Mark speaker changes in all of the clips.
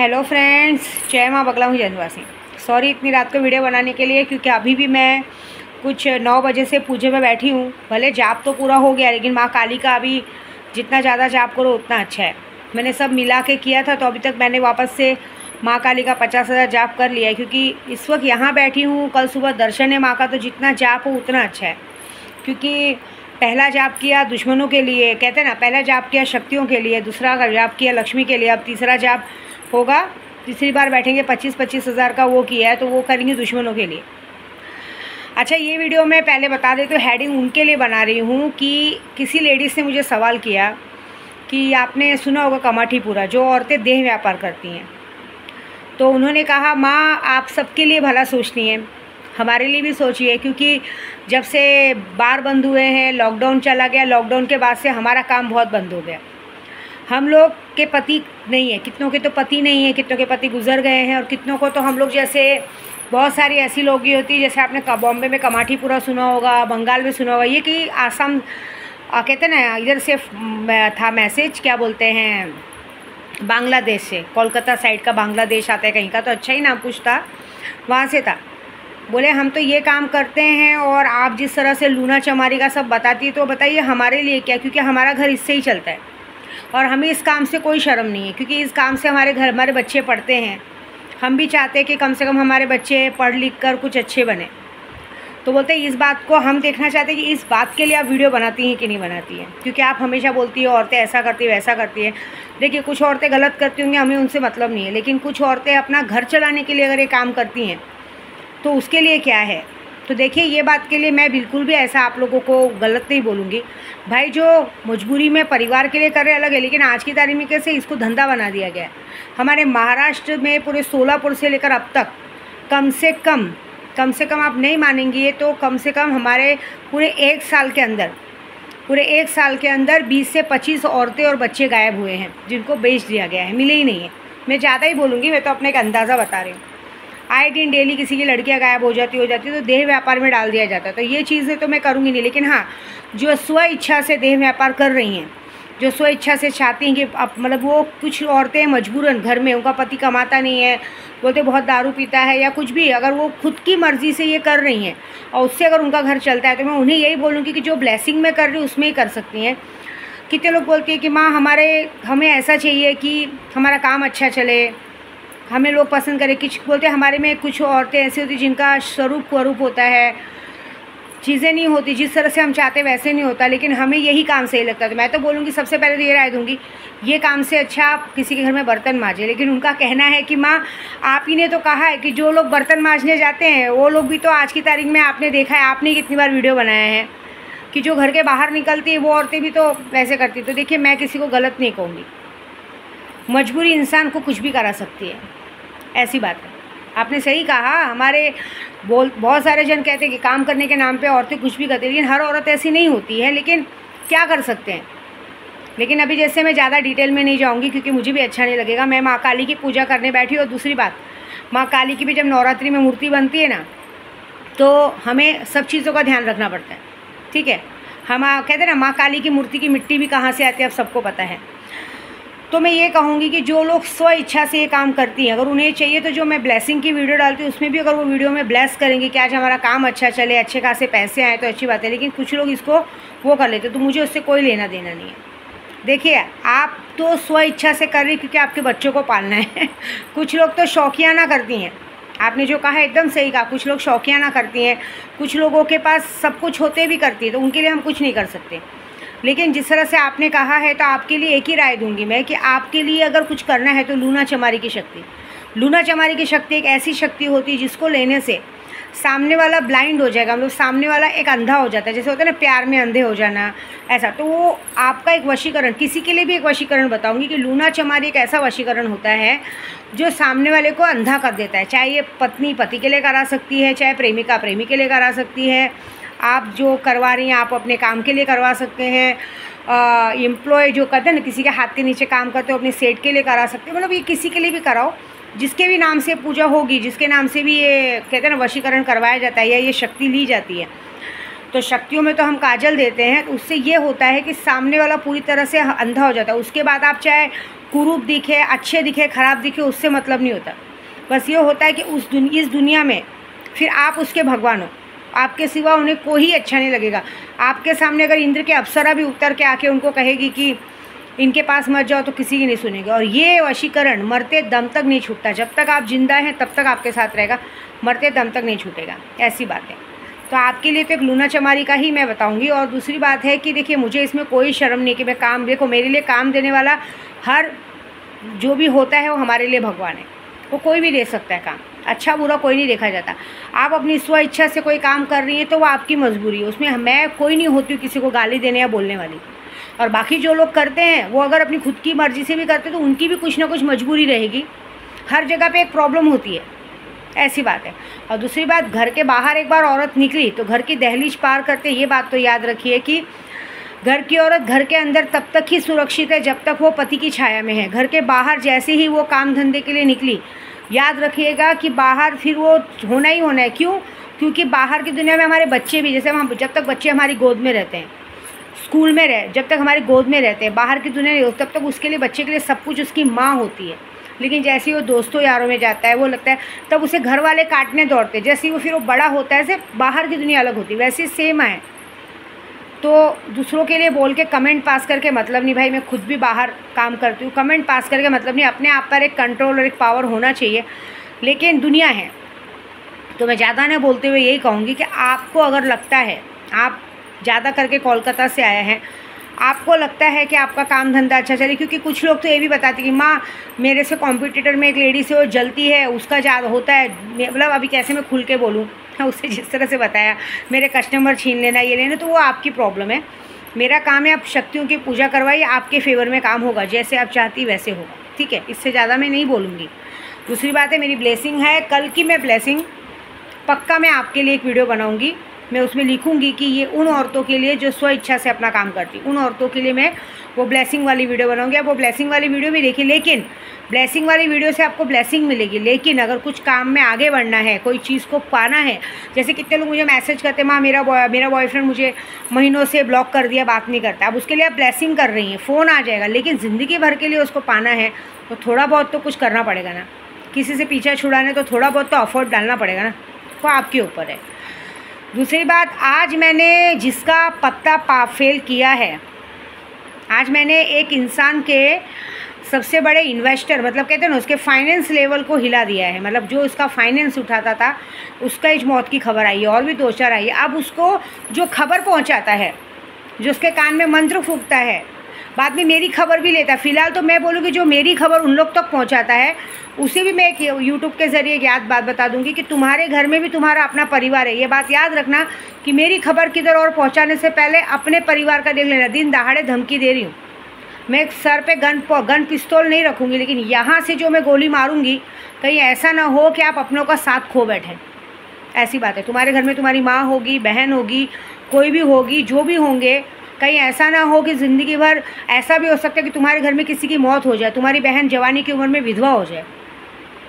Speaker 1: Hello friends, जय माँ बगला हूँ जनवासी। सॉरी इतनी रात को वीडियो बनाने के लिए, क्योंकि अभी भी मैं कुछ 9 बजे से पूजे में बैठी हूँ। भले जाप तो पूरा हो गया, लेकिन माँ काली का अभी जितना ज़्यादा जाप करो उतना अच्छा है। मैंने सब मिला के किया था, तो अभी तक मैंने वापस से माँ काली का 50,000 जाप कर लिया है। क्योंकि इस वक्त यहाँ बैठी हूँ, कल सुबह दर्शन है माँ का, तो जितना जाप हो उतना अच्छा है। क्योंकि पहला जाप किया दुश्मनों के लिए, कहते हैं ना, पहला जाप किया शक्तियों के लिए, दूसरा जाप किया लक्ष्मी के लिए, अब तीसरा जाप होगा। तीसरी बार बैठेंगे 25-25 हज़ार का वो किया है, तो वो करेंगे दुश्मनों के लिए। अच्छा, ये वीडियो मैं पहले बता देती हूँ, हेडिंग उनके लिए बना रही हूँ कि किसी लेडीज़ ने मुझे सवाल किया कि आपने सुना होगा कमाठीपुरा, जो औरतें देह व्यापार करती हैं। तो उन्होंने कहा, माँ आप सबके लिए भला सोचती हैं, हमारे लिए भी सोचिए। क्योंकि जब से बार बंद हुए हैं, लॉकडाउन चला गया, लॉकडाउन के बाद से हमारा काम बहुत बंद हो गया। हम लोग के पति नहीं है, कितनों के तो पति नहीं है, कितनों के पति गुजर गए हैं, और कितनों को तो हम लोग जैसे बहुत सारी ऐसी लोग ही होती है, जैसे आपने बॉम्बे में कमाठीपुरा सुना होगा, बंगाल में सुना होगा, ये कि आसाम कहते हैं ना, इधर से था मैसेज, क्या बोलते हैं, बांग्लादेश से, कोलकाता साइड का बांग्लादेश आता है कहीं का, तो अच्छा ही नाम कुछ था, वहाँ से था। बोले हम तो ये काम करते हैं, और आप जिस तरह से लूना चमारी का सब बताती है, तो बताइए हमारे लिए क्या, क्योंकि हमारा घर इससे ही चलता है और हमें इस काम से कोई शर्म नहीं है। क्योंकि इस काम से हमारे बच्चे पढ़ते हैं, हम भी चाहते हैं कि कम से कम हमारे बच्चे पढ़ लिख कर कुछ अच्छे बने। तो बोलते हैं इस बात को हम देखना चाहते हैं कि इस बात के लिए आप वीडियो बनाती हैं कि नहीं बनाती हैं। क्योंकि आप हमेशा बोलती हो औरतें ऐसा करती है वैसा करती है। देखिए, कुछ औरतें गलत करती होंगी, हमें उनसे मतलब नहीं है, लेकिन कुछ औरतें अपना घर चलाने के लिए अगर ये काम करती हैं तो उसके लिए क्या है। तो देखिए, ये बात के लिए मैं बिल्कुल भी ऐसा आप लोगों को गलत नहीं बोलूँगी। भाई, जो मजबूरी में परिवार के लिए कर रहे अलग है, लेकिन आज की तारीख में कैसे इसको धंधा बना दिया गया है। हमारे महाराष्ट्र में पूरे सोलापुर से लेकर अब तक कम से कम आप नहीं मानेंगे, तो कम से कम हमारे पूरे एक साल के अंदर 20 से 25 औरतें और बच्चे गायब हुए हैं, जिनको बेच दिया गया है, मिले ही नहीं है। मैं ज़्यादा ही बोलूँगी, मैं तो अपने एक अंदाज़ा बता रही हूँ। आए दिन डेली किसी की लड़कियां गायब हो जाती तो देह व्यापार में डाल दिया जाता। तो ये चीज़ें तो मैं करूँगी नहीं, लेकिन हाँ, जो स्व इच्छा से देह व्यापार कर रही हैं, जो स्व इच्छा से चाहती हैं कि अब मतलब वो कुछ औरतें मजबूरन घर में, उनका पति कमाता नहीं है, बोलते बहुत दारू पीता है या कुछ भी, अगर वो खुद की मर्ज़ी से ये कर रही हैं और उससे अगर उनका घर चलता है, तो मैं उन्हें यही बोलूँगी कि जो ब्लेसिंग में कर रही हूँ उसमें ही कर सकती हैं। कितने लोग बोलते हैं कि माँ हमें ऐसा चाहिए कि हमारा काम अच्छा चले, हमें लोग पसंद करें। कुछ बोलते हैं हमारे में कुछ औरतें ऐसी होती जिनका स्वरूप होता है, चीज़ें नहीं होती जिस तरह से हम चाहते वैसे नहीं होता, लेकिन हमें यही काम सही लगता है। तो मैं तो बोलूँगी, सबसे पहले तो ये राय दूँगी, ये काम से अच्छा आप किसी के घर में बर्तन मांजें। लेकिन उनका कहना है कि माँ आप ही ने तो कहा है कि जो लोग बर्तन मांजने जाते हैं वो लोग भी तो आज की तारीख में आपने देखा है, आपने कितनी बार वीडियो बनाया है कि जो घर के बाहर निकलती है वो औरतें भी तो वैसे करती। तो देखिए, मैं किसी को गलत नहीं कहूँगी, मजबूरी इंसान को कुछ भी करा सकती है, ऐसी बात है। आपने सही कहा, हमारे बहुत सारे जन कहते हैं कि काम करने के नाम पे औरतें कुछ भी करती हैं, लेकिन हर औरत ऐसी नहीं होती है। लेकिन क्या कर सकते हैं। लेकिन अभी जैसे मैं ज़्यादा डिटेल में नहीं जाऊंगी, क्योंकि मुझे भी अच्छा नहीं लगेगा। मैं माँ काली की पूजा करने बैठी। और दूसरी बात, माँ काली की भी जब नवरात्रि में मूर्ति बनती है ना, तो हमें सब चीज़ों का ध्यान रखना पड़ता है, ठीक है। हम कहते हैं ना, माँ काली की मूर्ति की मिट्टी भी कहाँ से आती है, अब सबको पता है। तो मैं ये कहूँगी कि जो लोग स्व इच्छा से ये काम करती हैं, अगर उन्हें चाहिए तो जो मैं ब्लेसिंग की वीडियो डालती हूँ उसमें भी अगर वो वीडियो में ब्लेस करेंगे कि आज हमारा काम अच्छा चले, अच्छे खासे पैसे आए, तो अच्छी बात है। लेकिन कुछ लोग इसको वो कर लेते, तो मुझे उससे कोई लेना देना नहीं है। देखिए, आप तो स्व इच्छा से कर रही क्योंकि आपके बच्चों को पालना है। कुछ लोग तो शौकियाना करती हैं, आपने जो कहा एकदम सही कहा, कुछ लोग शौकियाना करती हैं, कुछ लोगों के पास सब कुछ होते भी करती है, तो उनके लिए हम कुछ नहीं कर सकते। लेकिन जिस तरह से आपने कहा है, तो आपके लिए एक ही राय दूंगी मैं कि आपके लिए अगर कुछ करना है तो लूना चमारी की शक्ति एक ऐसी शक्ति होती है जिसको लेने से सामने वाला ब्लाइंड हो जाएगा, मतलब सामने वाला एक अंधा हो जाता है। जैसे होता है ना, प्यार में अंधे हो जाना, ऐसा। तो वो आपका एक वशीकरण, किसी के लिए भी एक वशीकरण बताऊंगी कि लूना चमारी एक ऐसा वशीकरण होता है जो सामने वाले को अंधा कर देता है। चाहे ये पत्नी पति के लिए करा सकती है, चाहे प्रेमिका प्रेमी के लिए करा सकती है। आप जो करवा रही हैं, आप अपने काम के लिए करवा सकते हैं। एम्प्लॉय जो करते हैं ना, किसी के हाथ के नीचे काम करते हो, अपने सेठ के लिए करा सकते हैं। मतलब ये किसी के लिए भी कराओ, जिसके भी नाम से पूजा होगी, जिसके नाम से भी ये कहते हैं ना वशीकरण करवाया जाता है या ये शक्ति ली जाती है। तो शक्तियों में तो हम काजल देते हैं, तो उससे ये होता है कि सामने वाला पूरी तरह से अंधा हो जाता है। उसके बाद आप चाहे कुरूप दिखे, अच्छे दिखे, ख़राब दिखे, उससे मतलब नहीं होता। बस ये होता है कि इस दुनिया में फिर आप उसके भगवान हो, आपके सिवा उन्हें कोई अच्छा नहीं लगेगा। आपके सामने अगर इंद्र के अप्सरा भी उतर के आके उनको कहेगी कि इनके पास मत जाओ, तो किसी की नहीं सुनेगी। और ये वशीकरण मरते दम तक नहीं छूटता। जब तक आप जिंदा हैं तब तक आपके साथ रहेगा, मरते दम तक नहीं छूटेगा, ऐसी बात है। तो आपके लिए तो एक लूना चमारी का ही मैं बताऊंगी। और दूसरी बात है कि देखिए, मुझे इसमें कोई शर्म नहीं कि मैं काम, देखो मेरे लिए काम देने वाला हर जो भी होता है वो हमारे लिए भगवान है। वो कोई भी दे सकता है काम, अच्छा बुरा कोई नहीं देखा जाता। आप अपनी स्व इच्छा से कोई काम कर रही हैं तो वो आपकी मजबूरी है, उसमें मैं कोई नहीं होती हूँ किसी को गाली देने या बोलने वाली। और बाकी जो लोग करते हैं वो अगर अपनी खुद की मर्ज़ी से भी करते हैं तो उनकी भी कुछ ना कुछ मजबूरी रहेगी। हर जगह पे एक प्रॉब्लम होती है, ऐसी बात है। और दूसरी बात, घर के बाहर एक बार औरत निकली तो घर की दहलीज पार करते, ये बात तो याद रखिए कि घर की औरत घर के अंदर तब तक ही सुरक्षित है जब तक वो पति की छाया में है। घर के बाहर जैसे ही वो काम धंधे के लिए निकली, याद रखिएगा कि बाहर फिर वो होना ही होना है। क्यों? क्योंकि बाहर की दुनिया में हमारे बच्चे भी, जैसे हम जब तक बच्चे हमारी गोद में रहते हैं, स्कूल में रहे, जब तक हमारी गोद में रहते हैं, बाहर की दुनिया नहीं होती, तब तक उसके लिए, बच्चे के लिए सब कुछ उसकी माँ होती है। लेकिन जैसे ही वो दोस्तों यारों में जाता है, वो लगता है तब उसे घर वाले काटने दौड़ते। जैसे ही वो फिर वो बड़ा होता है, ऐसे बाहर की दुनिया अलग होती है, वैसे सेम है। तो दूसरों के लिए बोल के कमेंट पास करके मतलब नहीं भाई, मैं खुद भी बाहर काम करती हूँ, कमेंट पास करके मतलब नहीं। अपने आप पर एक कंट्रोल और एक पावर होना चाहिए। लेकिन दुनिया है तो मैं ज़्यादा ना बोलते हुए यही कहूँगी कि आपको अगर लगता है, आप ज़्यादा करके कोलकाता से आया है, आपको लगता है कि आपका काम धंधा अच्छा चले, क्योंकि कुछ लोग तो ये भी बताते कि माँ मेरे से कॉम्पिटिटर में एक लेडी से वो जलती है, उसका ज़्यादा होता है। मतलब अभी कैसे मैं खुल के बोलूँ, उसे जिस तरह से बताया मेरे कस्टमर छीन लेना, ये लेना, तो वो आपकी प्रॉब्लम है। मेरा काम है आप शक्तियों की पूजा करवाइए, आपके फेवर में काम होगा, जैसे आप चाहती वैसे होगा, ठीक है। इससे ज़्यादा मैं नहीं बोलूँगी। दूसरी बात है, मेरी ब्लेसिंग है, कल की मैं ब्लेसिंग पक्का मैं आपके लिए एक वीडियो बनाऊँगी। मैं उसमें लिखूंगी कि ये उन औरतों के लिए जो स्व इच्छा से अपना काम करती, उन औरतों के लिए मैं वो ब्लेसिंग वाली वीडियो बनाऊंगी। आप वो ब्लेसिंग वाली वीडियो भी देखिए। लेकिन ब्लेसिंग वाली वीडियो से आपको ब्लेसिंग मिलेगी, लेकिन अगर कुछ काम में आगे बढ़ना है, कोई चीज़ को पाना है, जैसे कितने लोग मुझे मैसेज करते, माँ मेरा बॉयफ्रेंड मुझे महीनों से ब्लॉक कर दिया, बात नहीं करता। अब उसके लिए आप ब्लेसिंग कर रही हैं, फ़ोन आ जाएगा, लेकिन ज़िंदगी भर के लिए उसको पाना है तो थोड़ा बहुत तो कुछ करना पड़ेगा ना। किसी से पीछा छुड़ाने तो थोड़ा बहुत तो एफर्ट डालना पड़ेगा ना, वो आपके ऊपर है। दूसरी बात, आज मैंने जिसका पत्ता फेल किया है, आज मैंने एक इंसान के सबसे बड़े इन्वेस्टर, मतलब कहते हैं ना, उसके फाइनेंस लेवल को हिला दिया है। मतलब जो उसका फाइनेंस उठाता था उसका इस मौत की खबर आई है, और भी 2-4 आई है। अब उसको जो खबर पहुंचाता है, जो उसके कान में मंत्र फूंकता है, बाद में मेरी खबर भी लेता है। फ़िलहाल तो मैं बोलूँगी जो मेरी खबर उन लोग तक पहुंचाता है, उसे भी मैं एक यूट्यूब के ज़रिए एक याद बात बता दूंगी कि तुम्हारे घर में भी तुम्हारा अपना परिवार है। ये बात याद रखना कि मेरी खबर किधर और पहुंचाने से पहले अपने परिवार का देख लेना। दिन दहाड़े धमकी दे रही हूँ मैं, सर पे गन पिस्तौल नहीं रखूँगी, लेकिन यहाँ से जो मैं गोली मारूँगी कहीं ऐसा ना हो कि आप अपनों का साथ खो बैठें। ऐसी बात है। तुम्हारे घर में तुम्हारी माँ होगी, बहन होगी, कोई भी होगी, जो भी होंगे, कहीं ऐसा ना हो कि ज़िंदगी भर, ऐसा भी हो सकता है कि तुम्हारे घर में किसी की मौत हो जाए, तुम्हारी बहन जवानी की उम्र में विधवा हो जाए,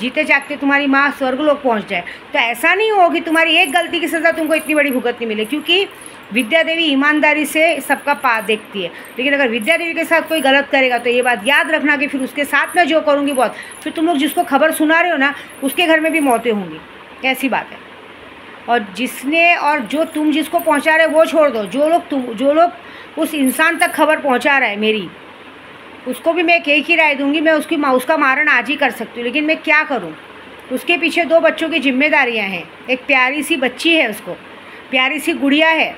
Speaker 1: जीते जागते तुम्हारी माँ स्वर्गलोक पहुँच जाए। तो ऐसा नहीं हो कि तुम्हारी एक गलती की सज़ा तुमको इतनी बड़ी भुगतनी मिले, क्योंकि विद्या देवी ईमानदारी से सबका पाप देखती है। लेकिन अगर विद्या देवी के साथ कोई गलत करेगा तो ये बात याद रखना कि फिर उसके साथ मैं जो करूँगी बहुत, फिर तुम लोग जिसको खबर सुना रहे हो ना, उसके घर में भी मौतें होंगी, ऐसी बात है। और जिसने, और जो तुम जिसको पहुँचा रहे वो छोड़ दो, जो लोग उस इंसान तक खबर पहुँचा रहा है मेरी, उसको भी मैं एक ही राय दूंगी, मैं उसका मारण आज ही कर सकती हूँ। लेकिन मैं क्या करूँ, उसके पीछे 2 बच्चों की जिम्मेदारियाँ हैं। एक प्यारी सी बच्ची है, उसको प्यारी सी गुड़िया है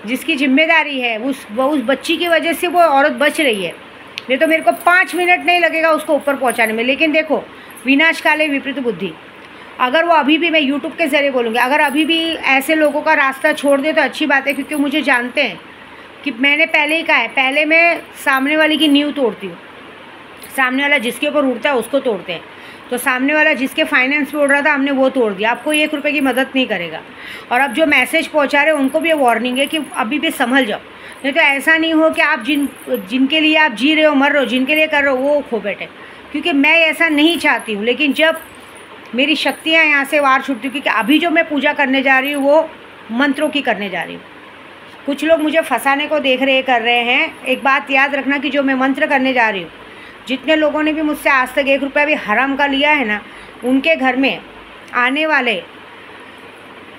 Speaker 1: जिसकी जिम्मेदारी है, उस बच्ची की वजह से वो औरत बच रही है। नहीं तो मेरे को 5 मिनट नहीं लगेगा उसको ऊपर पहुँचाने में। लेकिन देखो, विनाश काले विपरीत बुद्धि, अगर वो अभी भी, मैं यूट्यूब के ज़रिए बोलूँगी, अगर अभी भी ऐसे लोगों का रास्ता छोड़ दे तो अच्छी बात है, क्योंकि मुझे जानते हैं कि मैंने पहले ही कहा है, पहले मैं सामने वाले की नींव तोड़ती हूँ। सामने वाला जिसके ऊपर उड़ता है उसको तोड़ते हैं। तो सामने वाला जिसके फाइनेंस पे उड़ रहा था, हमने वो तोड़ दिया। आपको 1 रुपये की मदद नहीं करेगा। और अब जो मैसेज पहुँचा रहे हैं उनको भी ये वार्निंग है कि अभी भी संभल जाओ, नहीं तो ऐसा नहीं हो कि आप जिनके लिए आप जी रहे हो, मर रहे हो, जिनके लिए कर रहे हो वो खो बैठे। क्योंकि मैं ऐसा नहीं चाहती हूँ। लेकिन जब मेरी शक्तियाँ यहाँ से वार छूटती, क्योंकि अभी जो मैं पूजा करने जा रही हूँ वो मंत्रों की करने जा रही हूँ। कुछ लोग मुझे फंसाने को देख रहे कर रहे हैं। एक बात याद रखना कि जो मैं मंत्र करने जा रही हूँ जितने लोगों ने भी मुझसे आज तक 1 रुपया भी हराम का लिया है ना, उनके घर में आने वाले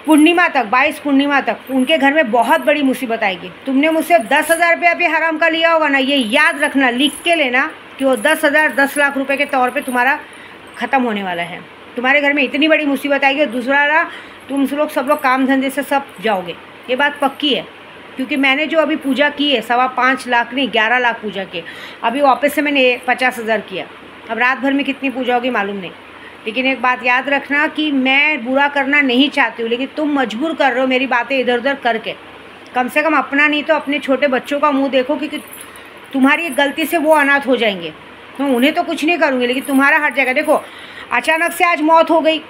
Speaker 1: पूर्णिमा तक, 22 पूर्णिमा तक उनके घर में बहुत बड़ी मुसीबत आएगी। तुमने मुझसे 10,000 रुपया भी हराम का लिया होगा ना, ये याद रखना, लिख के लेना कि वो 10,000 10 लाख रुपए के तौर पे तुम्हारा ख़त्म होने वाला है। तुम्हारे घर में इतनी बड़ी मुसीबत आएगी और दूसरा तुम सब लोग काम धंधे से सब जाओगे, ये बात पक्की है। क्योंकि मैंने जो अभी पूजा की है 5.25 लाख नहीं 11 लाख पूजा की, अभी वापस से मैंने 50,000 किया। अब रात भर में कितनी पूजा होगी मालूम नहीं। लेकिन एक बात याद रखना कि मैं बुरा करना नहीं चाहती हूँ, लेकिन तुम मजबूर कर रहे हो मेरी बातें इधर उधर करके। कम से कम अपना नहीं तो अपने छोटे बच्चों का मुंह देखो, क्योंकि तुम्हारी एक गलती से वो अनाथ हो जाएंगे। तो उन्हें तो कुछ नहीं करूँगी, लेकिन तुम्हारा हट जाएगा। देखो अचानक से आज मौत हो गई,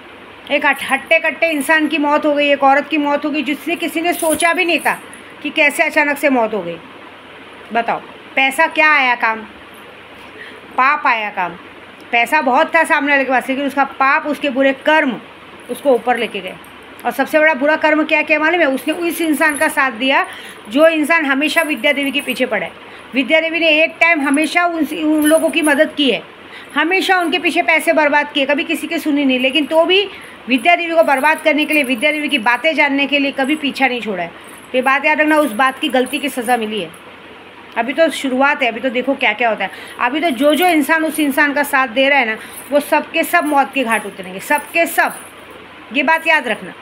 Speaker 1: एक हट्टे कट्टे इंसान की मौत हो गई, एक औरत की मौत हो गई, जिससे किसी ने सोचा भी नहीं था कि कैसे अचानक से मौत हो गई। बताओ, पैसा क्या आया काम? पाप आया काम। पैसा बहुत था सामने वाले के पास, लेकिन उसका पाप, उसके बुरे कर्म उसको ऊपर लेके गए। और सबसे बड़ा बुरा कर्म क्या क्या मालूम है? उसने उस इंसान का साथ दिया जो इंसान हमेशा विद्या देवी के पीछे पड़ा है। विद्या देवी ने एक टाइम हमेशा उन लोगों की मदद की है, हमेशा उनके पीछे पैसे बर्बाद किए, कभी किसी की सुनी नहीं, लेकिन तो भी विद्या देवी को बर्बाद करने के लिए, विद्या देवी की बातें जानने के लिए कभी पीछा नहीं छोड़ा है। तो ये बात याद रखना, उस बात की गलती की सज़ा मिली है। अभी तो शुरुआत है, अभी तो देखो क्या क्या होता है। अभी तो जो इंसान उस इंसान का साथ दे रहा है ना, वो सबके सब मौत के घाट उतरेंगे, सबके सब। ये बात याद रखना,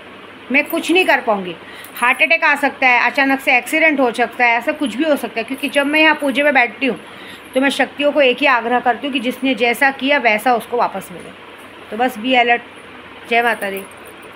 Speaker 1: मैं कुछ नहीं कर पाऊँगी। हार्ट अटैक आ सकता है, अचानक से एक्सीडेंट हो सकता है, ऐसा कुछ भी हो सकता है। क्योंकि जब मैं यहाँ पूजे में बैठती हूँ तो मैं शक्तियों को एक ही आग्रह करती हूँ कि जिसने जैसा किया वैसा उसको वापस मिले। तो बस बी अलर्ट। जय माता दी।